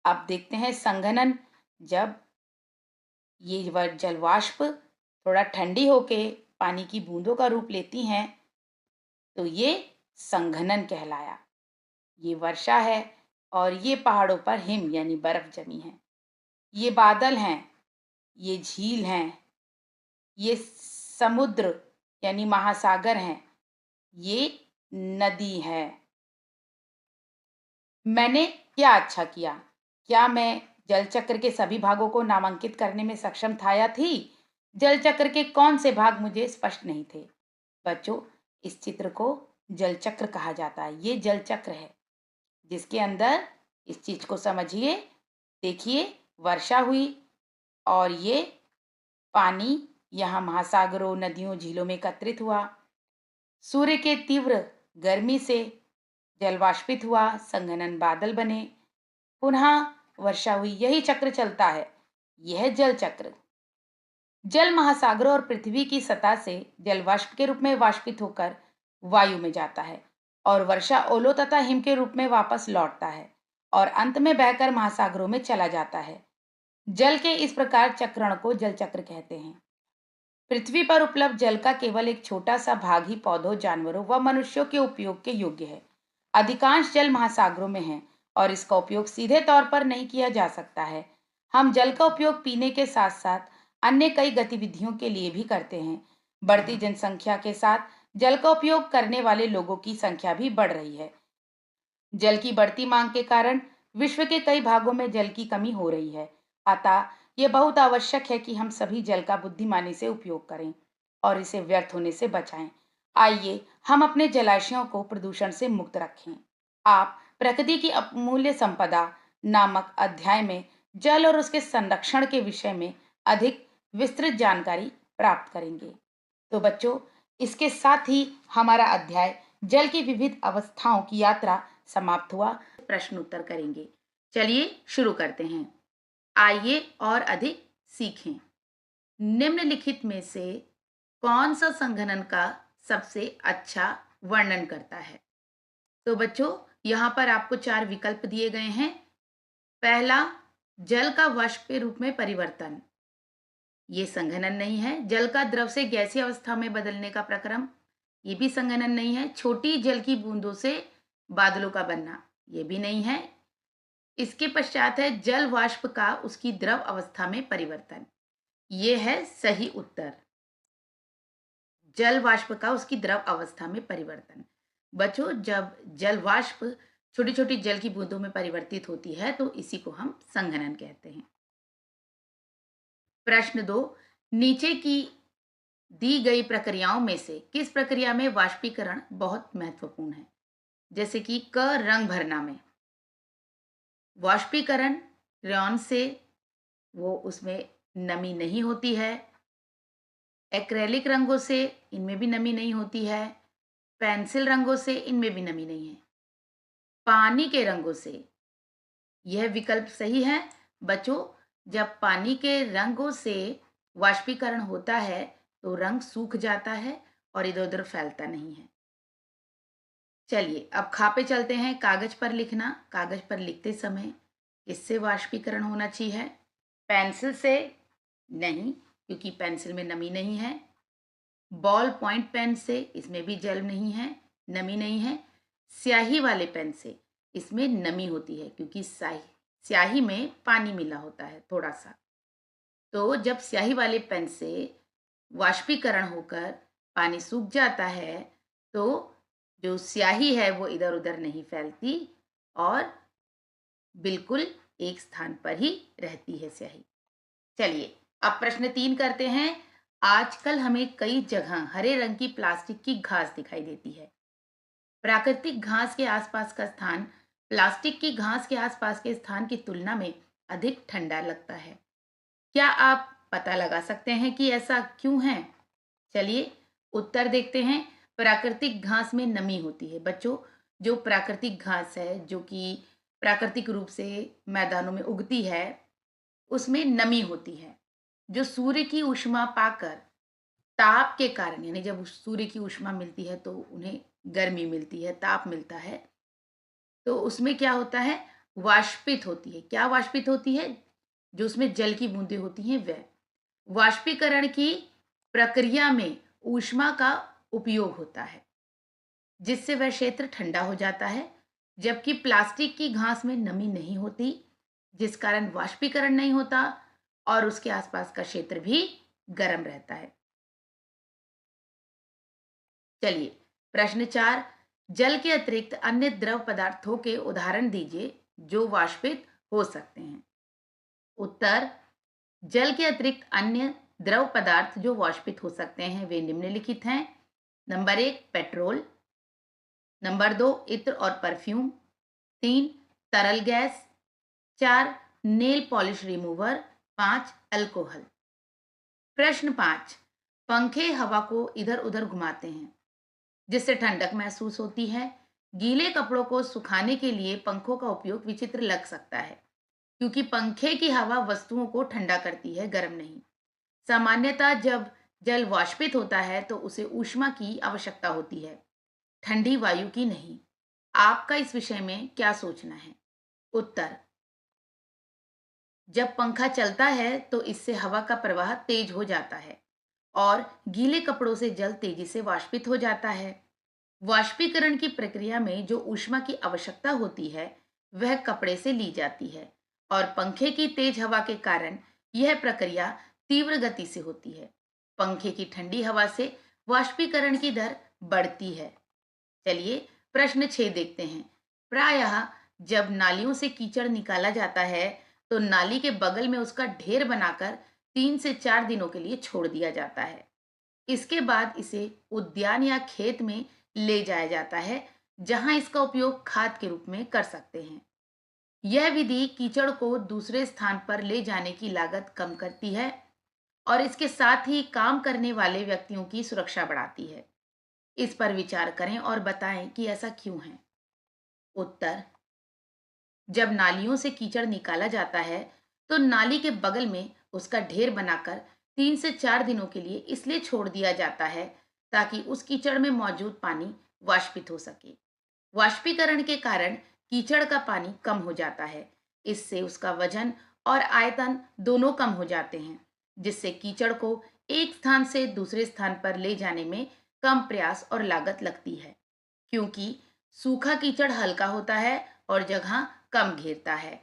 अब देखते हैं संघनन। जब ये जलवाष्प थोड़ा ठंडी होके पानी की बूंदों का रूप लेती हैं तो ये संघनन कहलाया। ये वर्षा है और ये पहाड़ों पर हिम यानी बर्फ जमी है। ये बादल हैं ये झील हैं, ये समुद्र यानी महासागर हैं, ये नदी है। मैंने क्या अच्छा किया? क्या मैं जल चक्र के सभी भागों को नामांकित करने में सक्षम था या थी? जल चक्र के कौन से भाग मुझे स्पष्ट नहीं थे? बच्चों, इस चित्र को जल चक्र कहा जाता है। ये जल चक्र है जिसके अंदर इस चीज को समझिए। देखिए, वर्षा हुई और ये पानी यहाँ महासागरों, नदियों, झीलों में एकत्रित हुआ। सूर्य के तीव्र गर्मी से जल वाष्पित हुआ, संघनन बादल बने, पुनः वर्षा हुई। यही चक्र चलता है। यह जल चक्र। जल महासागरों और पृथ्वी की सतह से जल वाष्प के रूप में वाष्पित होकर वायु में जाता है और वर्षा ओलों तथा हिम के रूप में वापस लौटता है और अंत में बहकर महासागरों में चला जाता है। जल के इस प्रकार चक्रण को जल चक्र कहते हैं। पृथ्वी पर उपलब्ध जल का केवल एक छोटा सा भाग ही पौधों, जानवरों व मनुष्यों के उपयोग के योग्य है। अधिकांश जल महासागरों में है और इसका उपयोग सीधे तौर पर नहीं किया जा सकता है। हम जल का उपयोग पीने के साथ साथ अन्य कई गतिविधियों के लिए भी करते हैं। बढ़ती जनसंख्या के साथ जल का उपयोग करने वाले लोगों की संख्या भी बढ़ रही है। जल की बढ़ती मांग के कारण विश्व के कई भागों में जल की कमी हो रही है। अतः यह बहुत आवश्यक है कि हम सभी जल का बुद्धिमानी से उपयोग करें और इसे व्यर्थ होने से बचाएं। आइए हम अपने जलाशयों को प्रदूषण से मुक्त रखें। आप प्रकृति की अमूल्य संपदा नामक अध्याय में जल और उसके संरक्षण के विषय में अधिक विस्तृत जानकारी प्राप्त करेंगे। तो बच्चों, इसके साथ ही हमारा अध्याय जल की विविध अवस्थाओं की यात्रा समाप्त हुआ। प्रश्न उत्तर करेंगे। चलिए शुरू करते हैं। आइए और अधिक सीखें। निम्नलिखित में से कौन सा संघनन का सबसे अच्छा वर्णन करता है? तो बच्चों, यहाँ पर आपको 4 विकल्प दिए गए हैं। पहला, जल का वाष्प के रूप में परिवर्तन। ये संघनन नहीं है। जल का द्रव से गैसीय अवस्था में बदलने का प्रक्रम, ये भी संघनन नहीं है। छोटी जल की बूंदों से बादलों का बनना, ये भी नहीं है। इसके पश्चात है जल वाष्प का उसकी द्रव अवस्था में परिवर्तन। ये है सही उत्तर। जल वाष्प का उसकी द्रव अवस्था में परिवर्तन। बच्चों, जब जल वाष्प छोटी छोटी जल की बूंदों में परिवर्तित होती है तो इसी को हम संघनन कहते हैं। प्रश्न 2, नीचे की दी गई प्रक्रियाओं में से किस प्रक्रिया में वाष्पीकरण बहुत महत्वपूर्ण है? जैसे कि क, रंग भरना में वाष्पीकरण रेयॉन से वो उसमें नमी नहीं होती है। एक्रेलिक रंगों से इनमें भी नमी नहीं होती है। पेंसिल रंगों से इनमें भी नमी नहीं है। पानी के रंगों से, यह विकल्प सही है। बच्चों, जब पानी के रंगों से वाष्पीकरण होता है तो रंग सूख जाता है और इधर उधर फैलता नहीं है। चलिए अब खा पे चलते हैं। कागज पर लिखना। कागज पर लिखते समय किससे वाष्पीकरण होना चाहिए? पेंसिल से नहीं, क्योंकि पेंसिल में नमी नहीं है। बॉल पॉइंट पेन से, इसमें भी जल नहीं है, नमी नहीं है। स्याही वाले पेन से, इसमें नमी होती है क्योंकि स्याही में पानी मिला होता है थोड़ा सा। तो जब स्याही वाले पेन से वाष्पीकरण होकर पानी सूख जाता है तो जो स्याही है वो इधर उधर नहीं फैलती और बिल्कुल एक स्थान पर ही रहती है स्याही। चलिए अब प्रश्न 3 करते हैं। आजकल हमें कई जगह हरे रंग की प्लास्टिक की घास दिखाई देती है। प्राकृतिक घास के आसपास का स्थान प्लास्टिक की घास के आसपास के स्थान की तुलना में अधिक ठंडा लगता है। क्या आप पता लगा सकते हैं कि ऐसा क्यों है? चलिए उत्तर देखते हैं। प्राकृतिक घास में नमी होती है। बच्चों, जो प्राकृतिक घास है जो कि प्राकृतिक रूप से मैदानों में उगती है, उसमें नमी होती है जो सूर्य की ऊष्मा पाकर ताप के कारण, यानी जब सूर्य की ऊष्मा मिलती है तो उन्हें गर्मी मिलती है, ताप मिलता है, तो उसमें क्या होता है? वाष्पित होती है। क्या वाष्पित होती है? जो उसमें जल की बूंदें होती हैं वह। वाष्पीकरण की प्रक्रिया में ऊष्मा का उपयोग होता है जिससे वह क्षेत्र ठंडा हो जाता है। जबकि प्लास्टिक की घास में नमी नहीं होती जिस कारण वाष्पीकरण नहीं होता। और उसके आसपास का क्षेत्र भी गर्म रहता है। चलिए, प्रश्न 4, जल के अतिरिक्त अन्य द्रव पदार्थों के उदाहरण दीजिए जो वाष्पित हो सकते हैं। उत्तर, जल के अतिरिक्त अन्य द्रव पदार्थ जो वाष्पित हो सकते हैं वे निम्नलिखित हैं। Number 1, petrol. नंबर 2, इत्र और परफ्यूम। 3, तरल gas. 4, nail polish remover. 5, alcohol. प्रश्न 5, पंखे हवा को इधर उधर घुमाते हैं जिससे ठंडक महसूस होती है। गीले कपड़ों को सुखाने के लिए पंखों का उपयोग विचित्र लग सकता है क्योंकि पंखे की हवा वस्तुओं को ठंडा करती है, गर्म नहीं। सामान्यतः जब जल वाष्पित होता है तो उसे ऊष्मा की आवश्यकता होती है, ठंडी वायु की नहीं। आपका इस विषय में क्या सोचना है? उत्तर, जब पंखा चलता है तो इससे हवा का प्रवाह तेज हो जाता है और गीले कपड़ों से जल तेजी से वाष्पित हो जाता है। वाष्पीकरण की प्रक्रिया में जो ऊष्मा की आवश्यकता होती है वह कपड़े से ली जाती है और पंखे की तेज हवा के कारण यह प्रक्रिया तीव्र गति से होती है। पंखे की ठंडी हवा से वाष्पीकरण की दर बढ़ती है। चलिए, प्रश्न 6 देखते हैं। प्रायः जब नालियों से कीचड़ निकाला जाता है तो नाली के बगल में उसका ढेर बनाकर 3 से 4 दिनों के लिए छोड़ दिया जाता है। इसके बाद इसे उद्यान या खेत में ले जाया जाता है जहां इसका उपयोग खाद के रूप में कर सकते हैं। यह विधि कीचड़ को दूसरे स्थान पर ले जाने की लागत कम करती है और इसके साथ ही काम करने वाले व्यक्तियों की सुरक्षा बढ़ाती है। इस पर विचार करें और बताएं कि ऐसा क्यों है। उत्तर, जब नालियों से कीचड़ निकाला जाता है तो नाली के बगल में उसका ढेर बनाकर 3 से 4 दिनों के लिए इसलिए छोड़ दिया जाता है ताकि उस कीचड़ में मौजूद पानी वाष्पित हो सके। वाष्पीकरण के कारण कीचड़ का पानी कम हो जाता है। इससे उसका वजन और आयतन दोनों कम हो जाते हैं जिससे कीचड़ को एक स्थान से दूसरे स्थान पर ले जाने में कम प्रयास और लागत लगती है क्योंकि सूखा कीचड़ हल्का होता है और जगह कम घेरता है।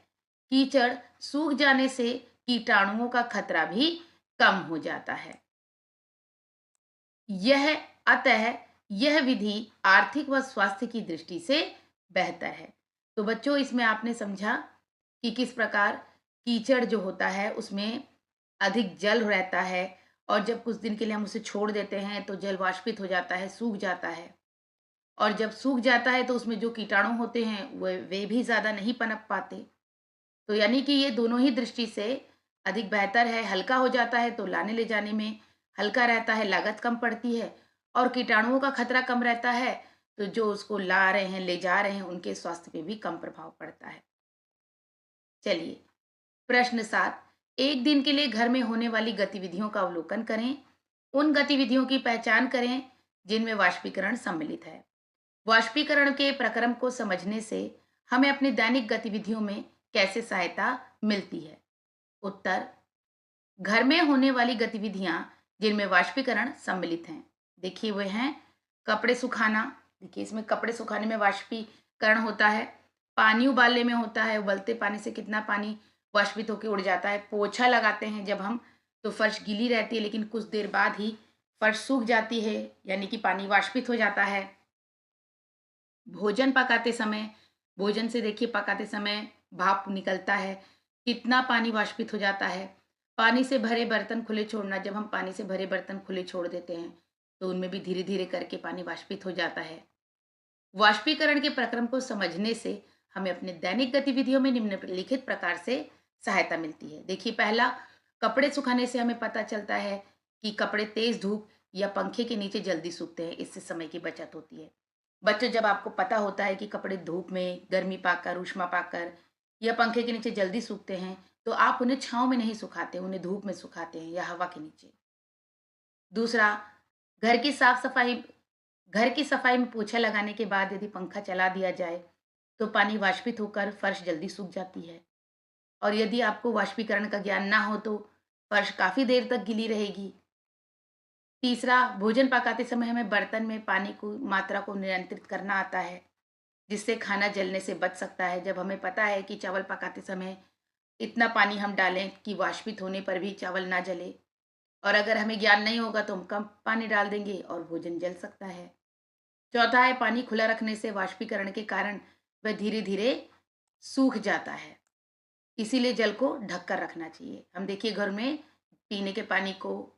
कीचड़ सूख जाने से कीटाणुओं का खतरा भी कम हो जाता है। यह अतः यह विधि आर्थिक व स्वास्थ्य की दृष्टि से बेहतर है। तो बच्चों, इसमें आपने समझा कि किस प्रकार कीचड़ जो होता है उसमें अधिक जल रहता है और जब कुछ दिन के लिए हम उसे छोड़ देते हैं तो जल वाष्पित हो जाता है, सूख जाता है और जब सूख जाता है तो उसमें जो कीटाणु होते हैं वे भी ज़्यादा नहीं पनप पाते। तो यानी कि ये दोनों ही दृष्टि से अधिक बेहतर है। हल्का हो जाता है तो लाने ले जाने में हल्का रहता है, लागत कम पड़ती है और कीटाणुओं का खतरा कम रहता है। तो जो उसको ला रहे हैं, ले जा रहे हैं, उनके स्वास्थ्य पे भी कम प्रभाव पड़ता है। चलिए, प्रश्न 7, एक दिन के लिए घर में होने वाली गतिविधियों का अवलोकन करें। उन गतिविधियों की पहचान करें जिनमें वाष्पीकरण सम्मिलित है। वाष्पीकरण के प्रक्रम को समझने से हमें अपनी दैनिक गतिविधियों में कैसे सहायता मिलती है? उत्तर, घर में होने वाली गतिविधियां जिनमें वाष्पीकरण सम्मिलित हैं, देखिए वे हैं कपड़े सुखाना। देखिए, इसमें कपड़े सुखाने में वाष्पीकरण होता है। पानी उबालने में होता है, उबलते पानी से कितना पानी वाष्पित होकर उड़ जाता है। पोछा लगाते हैं जब हम तो फर्श गीली रहती है लेकिन कुछ देर बाद ही फर्श सूख जाती है, यानी कि पानी वाष्पित हो जाता है। भोजन पकाते समय, भोजन से देखिए पकाते समय भाप निकलता है, कितना पानी वाष्पित हो जाता है। पानी से भरे बर्तन खुले छोड़ना, जब हम पानी से भरे बर्तन खुले छोड़ देते हैं तो उनमें भी धीरे धीरे करके पानी वाष्पित हो जाता है। वाष्पीकरण के प्रक्रम को समझने से हमें अपने दैनिक गतिविधियों में निम्नलिखित प्रकार से सहायता मिलती है। देखिए, पहला, कपड़े सुखाने से हमें पता चलता है कि कपड़े तेज धूप या पंखे के नीचे जल्दी सूखते हैं, इससे समय की बचत होती है। बच्चों, जब आपको पता होता है कि कपड़े धूप में गर्मी पाकर, ऊष्मा पाकर या पंखे के नीचे जल्दी सूखते हैं तो आप उन्हें छांव में नहीं सुखाते, उन्हें धूप में सुखाते हैं या हवा के नीचे। दूसरा, घर की साफ सफाई घर की सफाई में पोछा लगाने के बाद यदि पंखा चला दिया जाए तो पानी वाष्पित होकर फर्श जल्दी सूख जाती है और यदि आपको वाष्पीकरण का ज्ञान ना हो तो फर्श काफी देर तक गीली रहेगी। तीसरा, भोजन पकाते समय हमें बर्तन में पानी को मात्रा को नियंत्रित करना आता है जिससे खाना जलने से बच सकता है। जब हमें पता है कि चावल पकाते समय इतना पानी हम डालें कि वाष्पित होने पर भी चावल ना जले, और अगर हमें ज्ञान नहीं होगा तो हम कम पानी डाल देंगे और भोजन जल सकता है। चौथा है, पानी खुला रखने से वाष्पीकरण के कारण वह धीरे धीरे सूख जाता है, इसीलिए जल को ढक कर रखना चाहिए। हम देखिए घर में पीने के पानी को,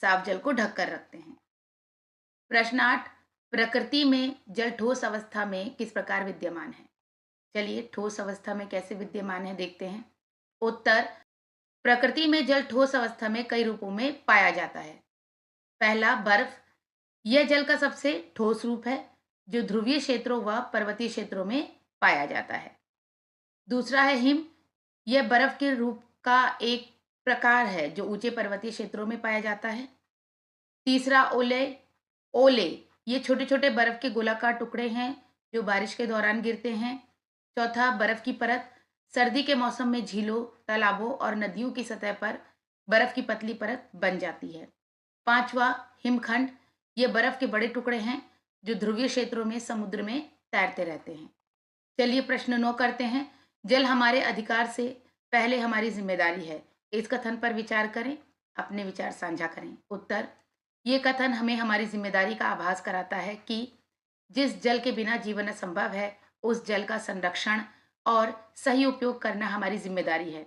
साफ जल को ढक कर रखते हैं। प्रश्न 8, प्रकृति में जल ठोस अवस्था में किस प्रकार विद्यमान है? चलिए ठोस अवस्था में कैसे विद्यमान है देखते हैं। उत्तर, प्रकृति में जल ठोस अवस्था में कई रूपों में पाया जाता है। पहला, बर्फ। यह जल का सबसे ठोस रूप है जो ध्रुवीय क्षेत्रों व पर्वतीय क्षेत्रों में पाया जाता है। दूसरा है हिम। यह बर्फ के रूप का एक प्रकार है जो ऊंचे पर्वतीय क्षेत्रों में पाया जाता है। तीसरा, ओले। ओले ये छोटे छोटे बर्फ के गोलाकार टुकड़े हैं जो बारिश के दौरान गिरते हैं। चौथा, बर्फ की परत। सर्दी के मौसम में झीलों, तालाबों और नदियों की सतह पर बर्फ की पतली परत बन जाती है। पांचवा, हिमखंड। ये बर्फ के बड़े टुकड़े हैं जो ध्रुवीय क्षेत्रों में समुद्र में तैरते रहते हैं। चलिए प्रश्न 9 करते हैं। जल हमारे अधिकार से पहले हमारी जिम्मेदारी है, इस कथन पर विचार करें, अपने विचार साझा करें। उत्तर, ये कथन हमें हमारी जिम्मेदारी का आभास कराता है कि जिस जल के बिना जीवन असंभव है, उस जल का संरक्षण और सही उपयोग करना हमारी जिम्मेदारी है।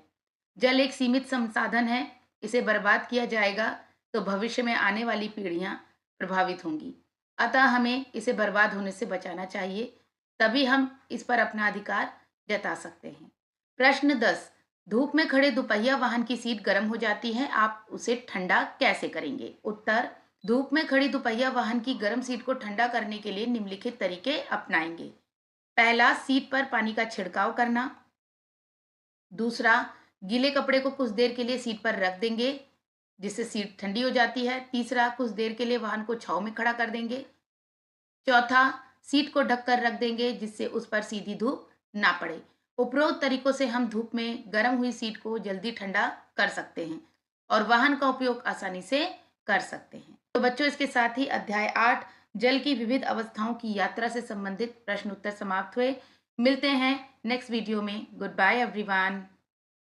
जल एक सीमित संसाधन है, इसे बर्बाद किया जाएगा तो भविष्य में आने वाली पीढ़ियां प्रभावित होंगी। अतः हमें इसे बर्बाद होने से बचाना चाहिए, तभी हम इस पर अपना अधिकार जता सकते हैं। प्रश्न 10, धूप में खड़े दुपहिया वाहन की सीट गर्म हो जाती है, आप उसे ठंडा कैसे करेंगे? उत्तर, धूप में खड़ी दुपहिया वाहन की गर्म सीट को ठंडा करने के लिए निम्नलिखित तरीके अपनाएंगे। पहला, सीट पर पानी का छिड़काव करना। दूसरा, गीले कपड़े को कुछ देर के लिए सीट पर रख देंगे जिससे सीट ठंडी हो जाती है। तीसरा, कुछ देर के लिए वाहन को छांव में खड़ा कर देंगे। चौथा, सीट को ढककर रख देंगे जिससे उस पर सीधी धूप ना पड़े। उपरोक्त तरीकों से हम धूप में गर्म हुई सीट को जल्दी ठंडा कर सकते हैं और वाहन का उपयोग आसानी से कर सकते हैं। तो बच्चों, इसके साथ ही अध्याय 8 जल की विविध अवस्थाओं की यात्रा से संबंधित प्रश्न उत्तर समाप्त हुए। मिलते हैं नेक्स्ट वीडियो में। Good bye everyone.